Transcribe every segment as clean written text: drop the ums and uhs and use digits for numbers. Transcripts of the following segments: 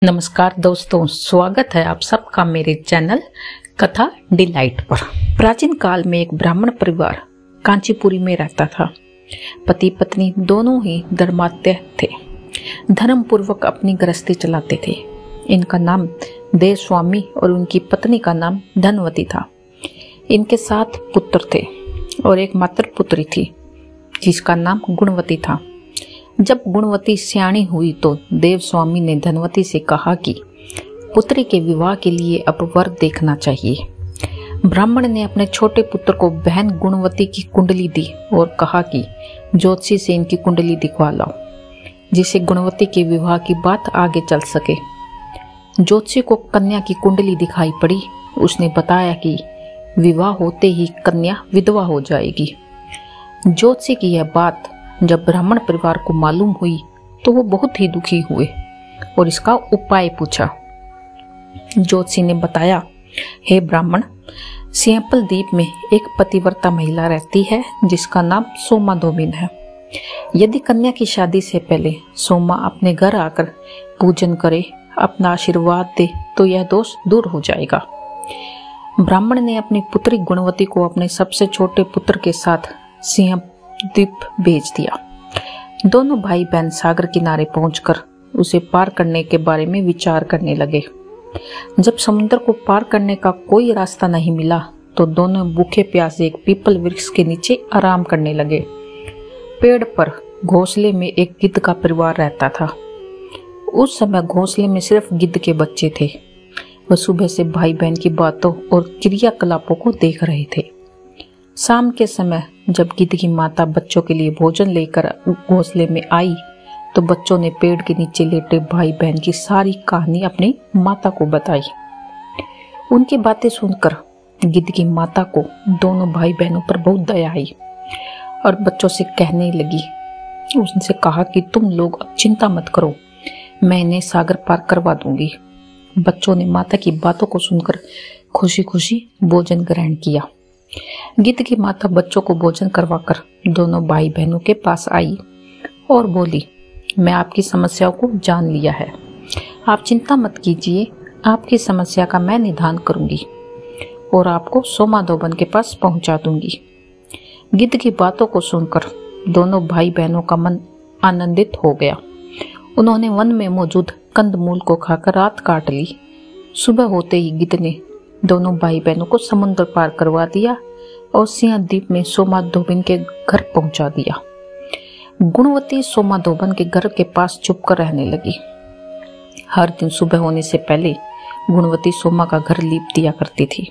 नमस्कार दोस्तों, स्वागत है आप सबका मेरे चैनल कथा डिलाइट पर। प्राचीन काल में एक ब्राह्मण परिवार कांचीपुरी में रहता था। पति पत्नी दोनों ही धर्मात्य थे, धर्म पूर्वक अपनी गृहस्थी चलाते थे। इनका नाम देवस्वामी और उनकी पत्नी का नाम धनवती था। इनके 7 पुत्र थे और एक मात्र पुत्री थी जिसका नाम गुणवती था। जब गुणवती सियाणी हुई तो देवस्वामी ने धनवती से कहा कि पुत्री के विवाह के लिए अब वर देखना चाहिए। ब्राह्मण ने अपने छोटे पुत्र को बहन गुणवती की कुंडली दी और कहा कि ज्योतिषी से इनकी कुंडली दिखवा लाओ, जिससे गुणवती के विवाह की बात आगे चल सके। ज्योतिषी को कन्या की कुंडली दिखाई पड़ी। उसने बताया कि विवाह होते ही कन्या विधवा हो जाएगी। ज्योतिषी की यह बात जब ब्राह्मण परिवार को मालूम हुई तो वो बहुत ही दुखी हुए और इसका उपाय पूछा। ज्योतिषी ने बताया, हे ब्राह्मण, सिंहपल द्वीप में एक पतिव्रता महिला रहती है जिसका नाम सोमा धोबिन है। यदि कन्या की शादी से पहले सोमा अपने घर आकर पूजन करे, अपना आशीर्वाद दे तो यह दोष दूर हो जाएगा। ब्राह्मण ने अपनी पुत्री गुणवती को अपने सबसे छोटे पुत्र के साथ सिंह द्वीप भेज दिया। दोनों भाई बहन सागर किनारे पहुंचकर उसे पार करने के बारे में विचार करने लगे। जब समुद्र को पार करने का कोई रास्ता नहीं मिला तो दोनों भूखे प्यासे एक पीपल वृक्ष के नीचे आराम करने लगे। पेड़ पर घोंसले में एक गिद्ध का परिवार रहता था। उस समय घोंसले में सिर्फ गिद्ध के बच्चे थे। वह सुबह से भाई बहन की बातों और क्रियाकलापों को देख रहे थे। शाम के समय जब गिद्ध की माता बच्चों के लिए भोजन लेकर घोंसले में आई तो बच्चों ने पेड़ के नीचे लेटे भाई बहन की सारी कहानी अपनी माता को बताई। उनकी बातें सुनकर गिद्ध की माता को दोनों भाई बहनों पर बहुत दया आई और बच्चों से कहने लगी। उनसे कहा कि तुम लोग अब चिंता मत करो, मैं इन्हें सागर पार करवा दूंगी। बच्चों ने माता की बातों को सुनकर खुशी खुशी भोजन ग्रहण किया। गिद्ध की माता बच्चों को भोजन करवाकर दोनों भाई बहनों के पास आई और बोली, मैं आपकी समस्याओं को जान लिया है, आप चिंता मत कीजिए, आपकी समस्या का मैं निदान करूंगी और आपको सोमा धोबन के पास पहुंचा दूंगी। गिद्ध की बातों को सुनकर दोनों भाई बहनों का मन आनंदित हो गया। उन्होंने वन में मौजूद कंदमूल को खाकर रात काट ली। सुबह होते ही गिद्ध ने दोनों भाई बहनों को समुद्र पार करवा दिया और सिंह द्वीप में सोमा धोबिन के घर पहुंचा दिया। गुणवती सोमा धोबन के घर के पास चुपकर रहने लगी। हर दिन सुबह होने से पहले गुणवती सोमा का घर लीप दिया करती थी।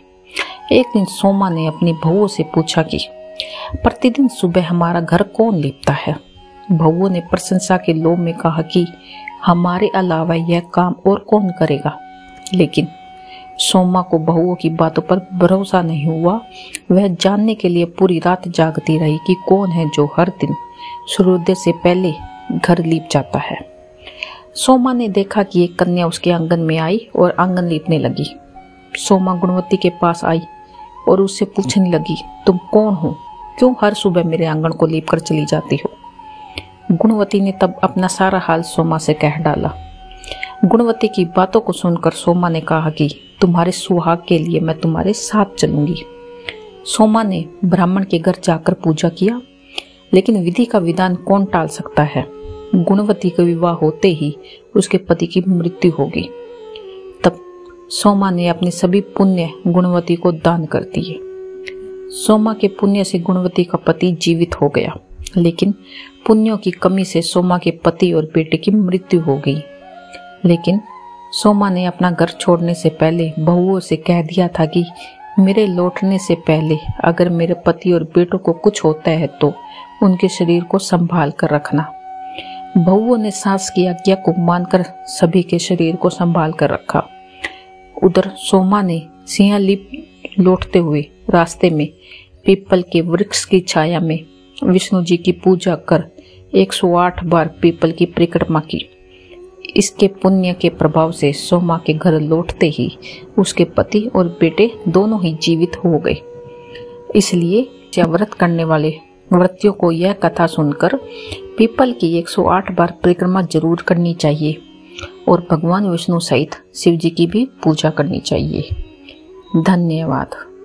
एक दिन सोमा ने अपनी बहुओं से पूछा कि प्रतिदिन सुबह हमारा घर कौन लीपता है। बहुओं ने प्रशंसा के लोभ में कहा कि हमारे अलावा यह काम और कौन करेगा। लेकिन सोमा को बहुओं की बातों पर भरोसा नहीं हुआ। वह जानने के लिए पूरी रात जागती रही कि कौन है जो हर दिन सूर्योदय से पहले घर लीप जाता है। सोमा ने देखा कि एक कन्या उसके आंगन में आई और आंगन लीपने लगी। सोमा गुणवती के पास आई और उससे पूछने लगी, तुम कौन हो, क्यों हर सुबह मेरे आंगन को लीप कर चली जाती हो। गुणवती ने तब अपना सारा हाल सोमा से कह डाला। गुणवती की बातों को सुनकर सोमा ने कहा कि तुम्हारे सुहाग के लिए मैं तुम्हारे साथ चलूंगी। सोमा ने ब्राह्मण के घर जाकर पूजा किया, लेकिन विधि का विधान कौन टाल सकता है। गुणवती का विवाह होते ही उसके पति की मृत्यु होगी। तब सोमा ने अपने सभी पुण्य गुणवती को दान कर दिए। सोमा के पुण्य से गुणवती का पति जीवित हो गया, लेकिन पुण्यों की कमी से सोमा के पति और बेटे की मृत्यु हो गई। लेकिन सोमा ने अपना घर छोड़ने से पहले बहुओं से कह दिया था कि मेरे लौटने से पहले अगर मेरे पति और बेटों को कुछ होता है तो उनके शरीर को संभाल कर रखना। बहुओं ने सास की आज्ञा को मानकर सभी के शरीर को संभाल कर रखा। उधर सोमा ने सिंहलीप लौटते हुए रास्ते में पीपल के वृक्ष की छाया में विष्णु जी की पूजा कर 108 बार पीपल की परिक्रमा की। इसके पुण्य के प्रभाव से सोमा के घर लौटते ही उसके पति और बेटे दोनों ही जीवित हो गए। इसलिए व्रत करने वाले व्रतियों को यह कथा सुनकर पीपल की 108 बार परिक्रमा जरूर करनी चाहिए और भगवान विष्णु सहित शिव जी की भी पूजा करनी चाहिए। धन्यवाद।